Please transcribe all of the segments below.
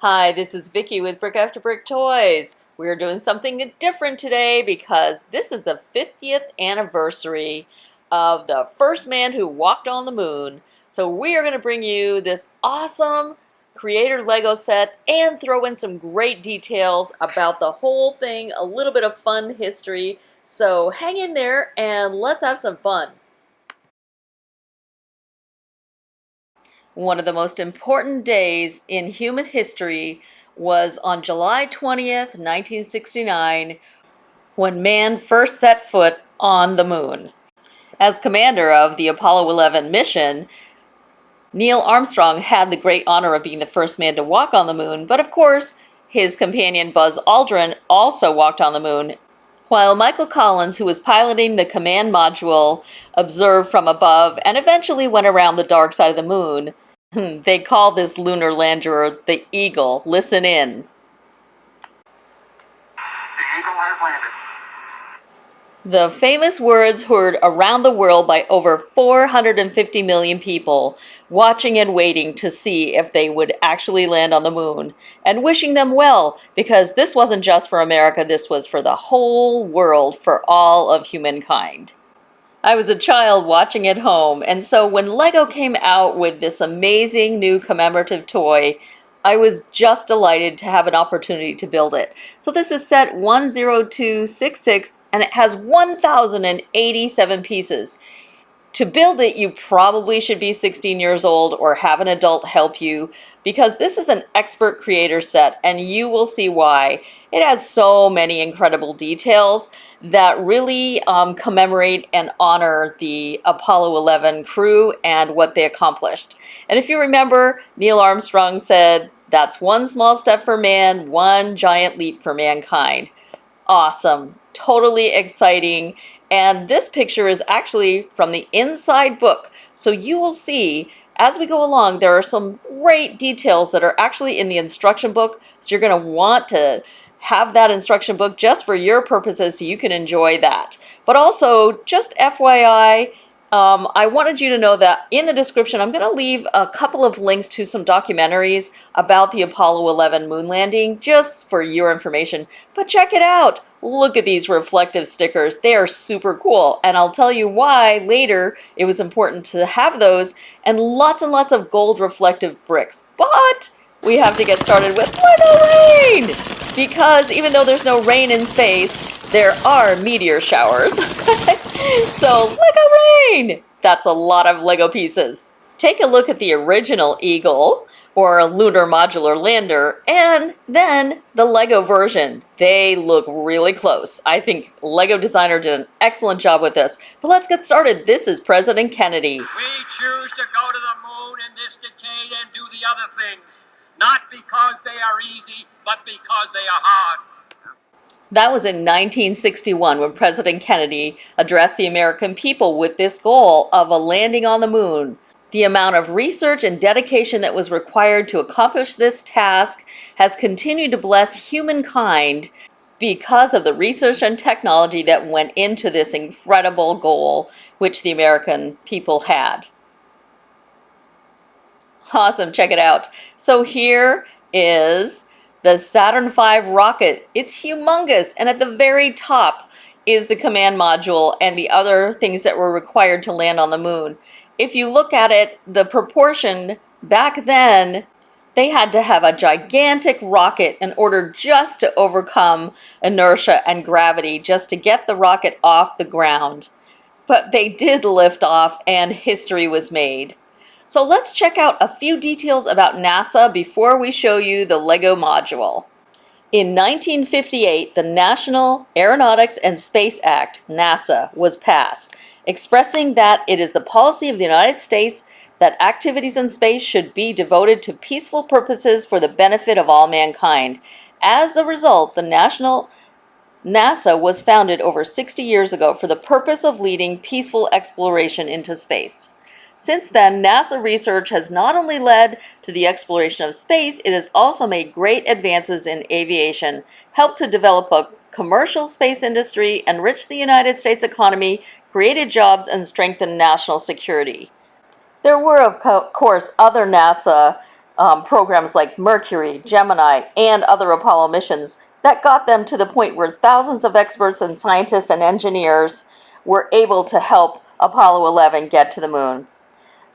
Hi, this is Vicky with Brick After Brick Toys. We're doing something different today because this is the 50th anniversary of the first man who walked on the moon. So we are going to bring you this awesome Creator Lego set and throw in some great details about the whole thing, a little bit of fun history. So hang in there and let's have some fun. One of the most important days in human history was on July 20th, 1969, when man first set foot on the moon. As commander of the Apollo 11 mission, Neal Armstrong had the great honor of being the first man to walk on the moon, but of course, his companion Buzz Aldrin also walked on the moon, while Michael Collins, who was piloting the command module, observed from above and eventually went around the dark side of the moon. They call this lunar lander the Eagle. Listen in. The Eagle has landed. The famous words heard around the world by over 450 million people, watching and waiting to see if they would actually land on the moon, and wishing them well, because this wasn't just for America, this was for the whole world, for all of humankind. I was a child watching at home, and so when Lego came out with this amazing new commemorative toy, I was just delighted to have an opportunity to build it. So this is set 10266, and it has 1,087 pieces. To build it, you probably should be 16 years old or have an adult help you, because this is an expert creator set and you will see why. It has so many incredible details that really commemorate and honor the Apollo 11 crew and what they accomplished. And if you remember, Neil Armstrong said, "That's one small step for man, one giant leap for mankind." Awesome, totally exciting. And this picture is actually from the inside book. So you will see as we go along, there are some great details that are actually in the instruction book. So you're going to want to have that instruction book just for your purposes so you can enjoy that. But also, just FYI, I wanted you to know that in the description, I'm going to leave a couple of links to some documentaries about the Apollo 11 moon landing, just for your information. But check it out. Look at these reflective stickers. They are super cool. And I'll tell you why later it was important to have those, and lots of gold reflective bricks. But we have to get started with Lego rain! Because even though there's no rain in space, there are meteor showers. So, Lego rain! That's a lot of Lego pieces. Take a look at the original Eagle, or Lunar Modular lander, and then the Lego version. They look really close. I think Lego designer did an excellent job with this. But let's get started. This is President Kennedy. We choose to go to the moon in this decade and do the other things, not because they are easy, but because they are hard. That was in 1961 when President Kennedy addressed the American people with this goal of a landing on the moon. The amount of research and dedication that was required to accomplish this task has continued to bless humankind because of the research and technology that went into this incredible goal which the American people had. Awesome, check it out. So here is the Saturn V rocket. It's humongous, and at the very top is the command module and the other things that were required to land on the moon. If you look at it, the proportion back then, they had to have a gigantic rocket in order just to overcome inertia and gravity, just to get the rocket off the ground. But they did lift off, and history was made. So let's check out a few details about NASA before we show you the Lego module. In 1958, the National Aeronautics and Space Act, NASA, was passed, expressing that it is the policy of the United States that activities in space should be devoted to peaceful purposes for the benefit of all mankind. As a result, the NASA was founded over 60 years ago for the purpose of leading peaceful exploration into space. Since then, NASA research has not only led to the exploration of space, it has also made great advances in aviation, helped to develop a commercial space industry, enriched the United States economy, created jobs, and strengthened national security. There were, of course, other NASA programs like Mercury, Gemini, and other Apollo missions that got them to the point where thousands of experts and scientists and engineers were able to help Apollo 11 get to the moon.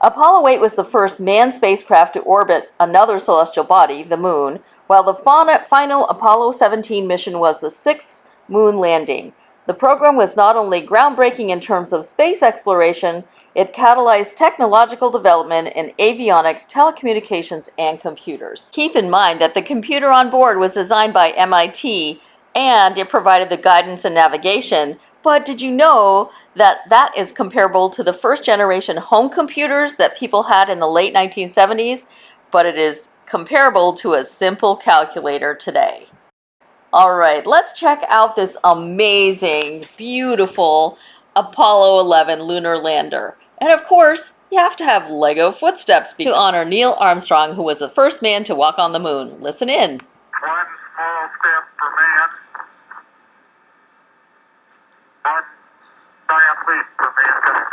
Apollo 8 was the first manned spacecraft to orbit another celestial body, the moon, while the final Apollo 17 mission was the sixth moon landing. The program was not only groundbreaking in terms of space exploration, it catalyzed technological development in avionics, telecommunications, and computers. Keep in mind that the computer on board was designed by MIT, and it provided the guidance and navigation. But did you know that that is comparable to the first generation home computers that people had in the late 1970s? But it is comparable to a simple calculator today. All right, let's check out this amazing, beautiful Apollo 11 lunar lander. And of course, you have to have Lego footsteps to honor Neal Armstrong, who was the first man to walk on the moon. Listen in. One small step for man, one giant leap for mankind.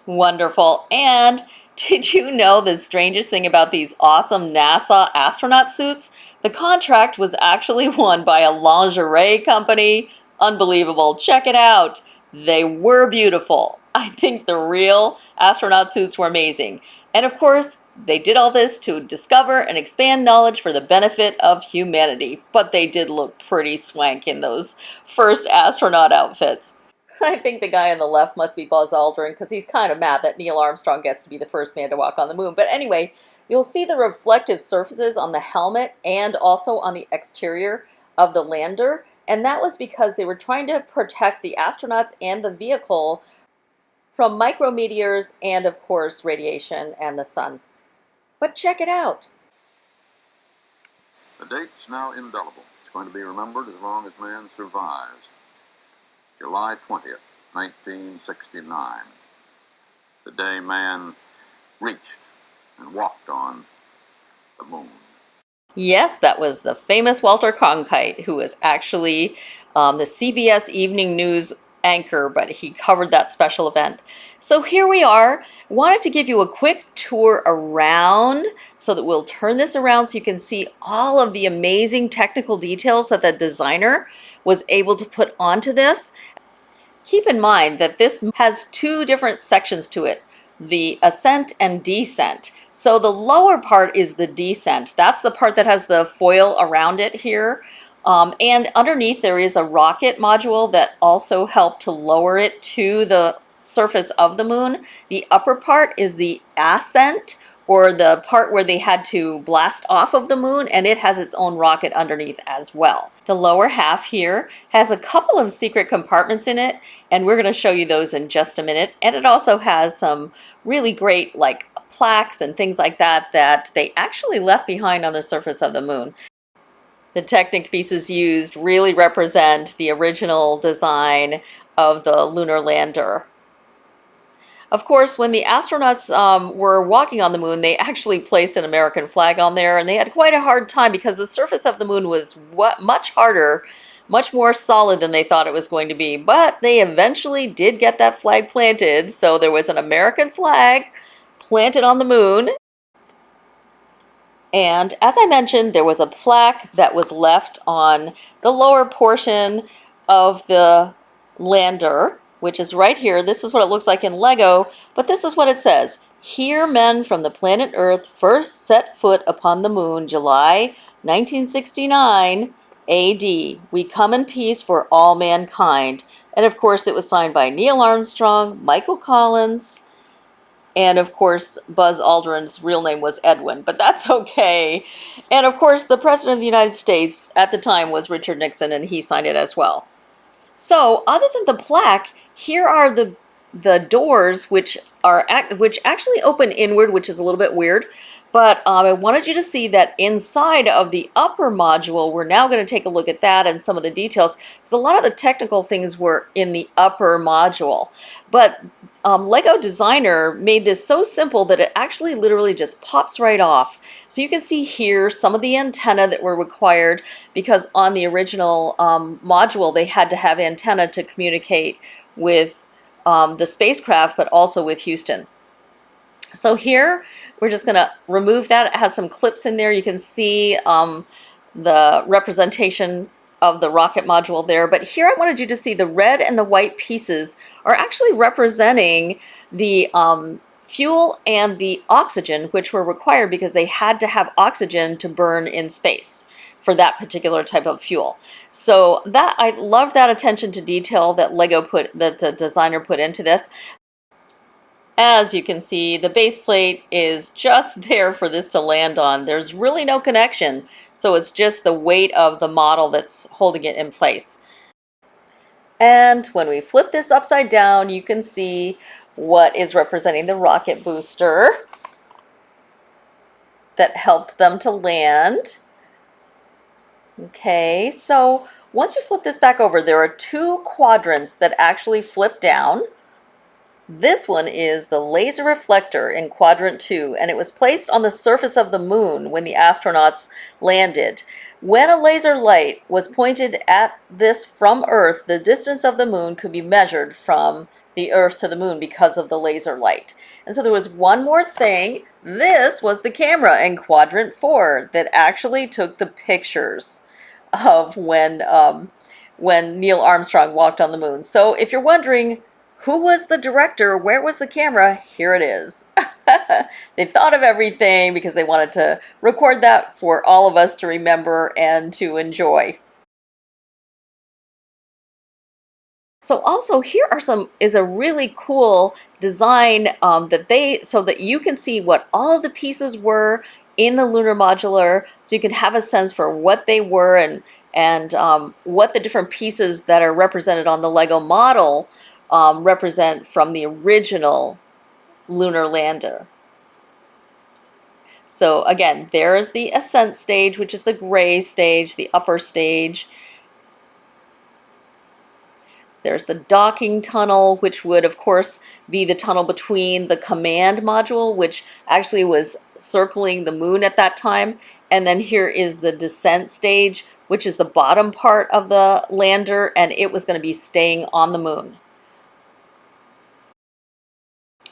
Wonderful. And did you know the strangest thing about these awesome NASA astronaut suits? The contract was actually won by a lingerie company. Unbelievable. Check it out. They were beautiful. I think the real astronaut suits were amazing. And of course, they did all this to discover and expand knowledge for the benefit of humanity. But they did look pretty swank in those first astronaut outfits. I think the guy on the left must be Buzz Aldrin because he's kind of mad that Neil Armstrong gets to be the first man to walk on the moon. But anyway, you'll see the reflective surfaces on the helmet and also on the exterior of the lander. And that was because they were trying to protect the astronauts and the vehicle from micrometeors and, of course, radiation and the sun. But check it out. The date's now indelible. It's going to be remembered as long as man survives. July 20th, 1969, the day man reached and walked on the moon. Yes, that was the famous Walter Cronkite, who was actually the CBS Evening News anchor, but he covered that special event. So here we are. Wanted to give you a quick tour around so that we'll turn this around so you can see all of the amazing technical details that the designer was able to put onto this. Keep in mind that this has two different sections to it, the ascent and descent. So the lower part is the descent. That's the part that has the foil around it here. And underneath there is a rocket module that also helped to lower it to the surface of the moon. The upper part is the ascent, or the part where they had to blast off of the moon, and it has its own rocket underneath as well. The lower half here has a couple of secret compartments in it, and we're going to show you those in just a minute. And it also has some really great like plaques and things like that that they actually left behind on the surface of the moon. The Technic pieces used really represent the original design of the lunar lander. Of course, when the astronauts were walking on the moon, they actually placed an American flag on there, and they had quite a hard time because the surface of the moon was much harder, much more solid than they thought it was going to be. But they eventually did get that flag planted, so there was an American flag planted on the moon. And as I mentioned, there was a plaque that was left on the lower portion of the lander, which is right here. This is what it looks like in Lego, but this is what it says. Here men from the planet Earth first set foot upon the moon, July 1969 AD. We come in peace for all mankind. And of course it was signed by Neil Armstrong, Michael Collins, and of course Buzz Aldrin's real name was Edwin, but that's okay. And of course the President of the United States at the time was Richard Nixon, and he signed it as well. So other than the plaque, here are the doors which actually open inward, which is a little bit weird. But I wanted you to see that inside of the upper module, we're now going to take a look at that and some of the details, because a lot of the technical things were in the upper module. But Lego Designer made this so simple that it actually literally just pops right off. So you can see here some of the antenna that were required, because on the original module they had to have antenna to communicate with the spacecraft, but also with Houston. So here, we're just going to remove that. It has some clips in there. You can see the representation of the rocket module there. But here I wanted you to see the red and the white pieces are actually representing the fuel and the oxygen, which were required because they had to have oxygen to burn in space for that particular type of fuel. So that, I loved that attention to detail that that the designer put into this. As you can see, the base plate is just there for this to land on. There's really no connection, so it's just the weight of the model that's holding it in place. And when we flip this upside down, you can see what is representing the rocket booster that helped them to land. Okay, so once you flip this back over, there are two quadrants that actually flip down. This one is the laser reflector in quadrant 2, and it was placed on the surface of the moon when the astronauts landed. When a laser light was pointed at this from Earth, the distance of the moon could be measured from the Earth to the moon because of the laser light. And so there was one more thing. This was the camera in quadrant 4 that actually took the pictures of when Neil Armstrong walked on the moon. So if you're wondering, who was the director? Where was the camera? Here it is. They thought of everything because they wanted to record that for all of us to remember and to enjoy. So also here is a really cool design so that you can see what all of the pieces were in the Lunar Modular, so you can have a sense for what they were and what the different pieces that are represented on the Lego model represent from the original lunar lander. So again, there's the ascent stage, which is the gray stage, the upper stage. There's the docking tunnel, which would, of course, be the tunnel between the command module, which actually was circling the moon at that time. And then here is the descent stage, which is the bottom part of the lander, and it was going to be staying on the moon.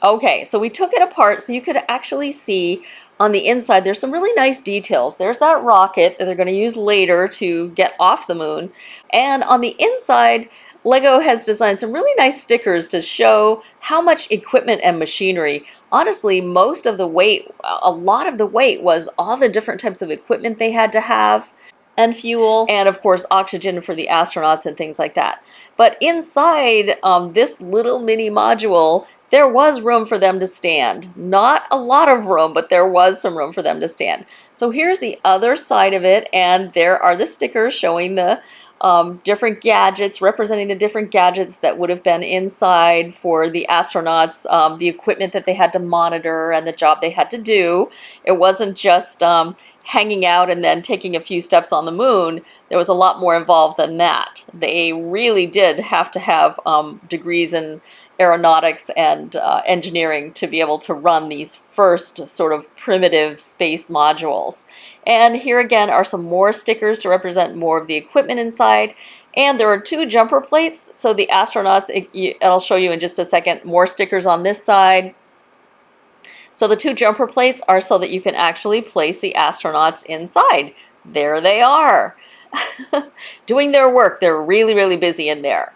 Okay, so we took it apart so you could actually see on the inside there's some really nice details. There's that rocket that they're going to use later to get off the moon. And on the inside, Lego has designed some really nice stickers to show how much equipment and machinery. Honestly, most of the weight, a lot of the weight was all the different types of equipment they had to have, and fuel, and of course oxygen for the astronauts and things like that. But inside this little mini module, there was room for them to stand. Not a lot of room, but there was some room for them to stand. So here's the other side of it, and there are the stickers showing the different gadgets, representing the different gadgets that would have been inside for the astronauts, the equipment that they had to monitor and the job they had to do. It wasn't just hanging out and then taking a few steps on the moon. There was a lot more involved than that. They really did have to have degrees in aeronautics and engineering to be able to run these first sort of primitive space modules. And here again are some more stickers to represent more of the equipment inside. And there are two jumper plates, so the astronauts, I'll show you in just a second, more stickers on this side. So the two jumper plates are so that you can actually place the astronauts inside. There they are, doing their work. They're really, really busy in there.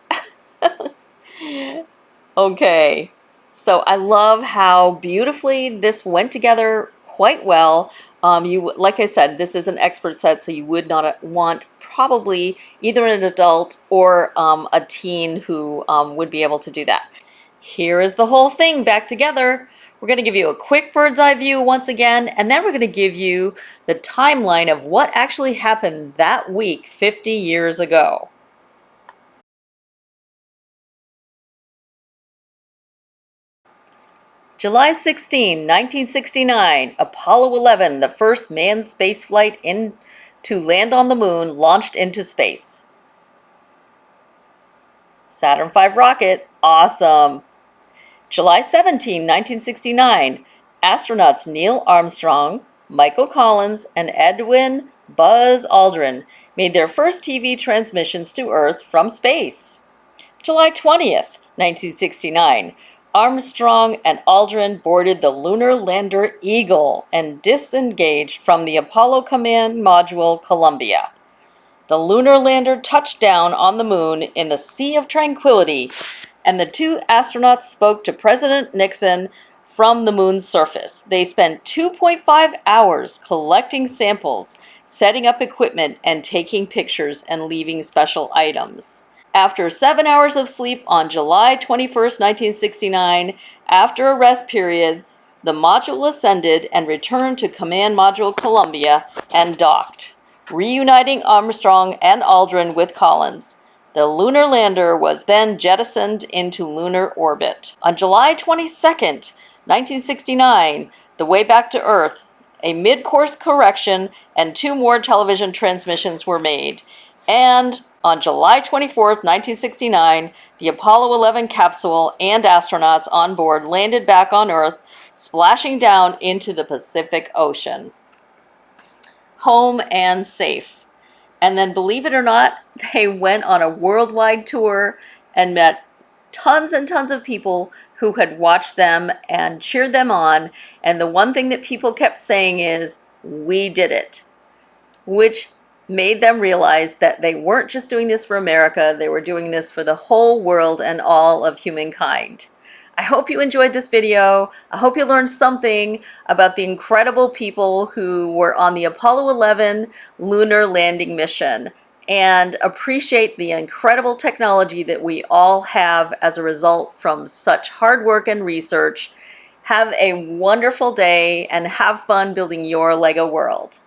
Okay, so I love how beautifully this went together quite well. Like I said, this is an expert set, so you would not want probably either an adult or a teen who would be able to do that. Here is the whole thing back together. We're going to give you a quick bird's eye view once again, and then we're going to give you the timeline of what actually happened that week 50 years ago. July 16, 1969, Apollo 11, the first manned spaceflight to land on the moon, launched into space. Saturn V rocket, awesome. July 17, 1969, astronauts Neil Armstrong, Michael Collins, and Edwin Buzz Aldrin made their first TV transmissions to Earth from space. July 20th, 1969, Armstrong and Aldrin boarded the lunar lander Eagle and disengaged from the Apollo command module Columbia. The lunar lander touched down on the moon in the Sea of Tranquility, and the two astronauts spoke to President Nixon from the moon's surface. They spent 2.5 hours collecting samples, setting up equipment, and taking pictures and leaving special items. After 7 hours of sleep on July 21st, 1969, after a rest period, the module ascended and returned to Command Module Columbia and docked, reuniting Armstrong and Aldrin with Collins. The lunar lander was then jettisoned into lunar orbit. On July 22nd, 1969, the way back to Earth, a mid-course correction and 2 more television transmissions were made. And on July 24th, 1969, the Apollo 11 capsule and astronauts on board landed back on Earth, splashing down into the Pacific Ocean. Home and safe. And then, believe it or not, they went on a worldwide tour and met tons and tons of people who had watched them and cheered them on. And the one thing that people kept saying is, "We did it," which made them realize that they weren't just doing this for America, they were doing this for the whole world and all of humankind. I hope you enjoyed this video. I hope you learned something about the incredible people who were on the Apollo 11 lunar landing mission, and appreciate the incredible technology that we all have as a result from such hard work and research. Have a wonderful day and have fun building your Lego world.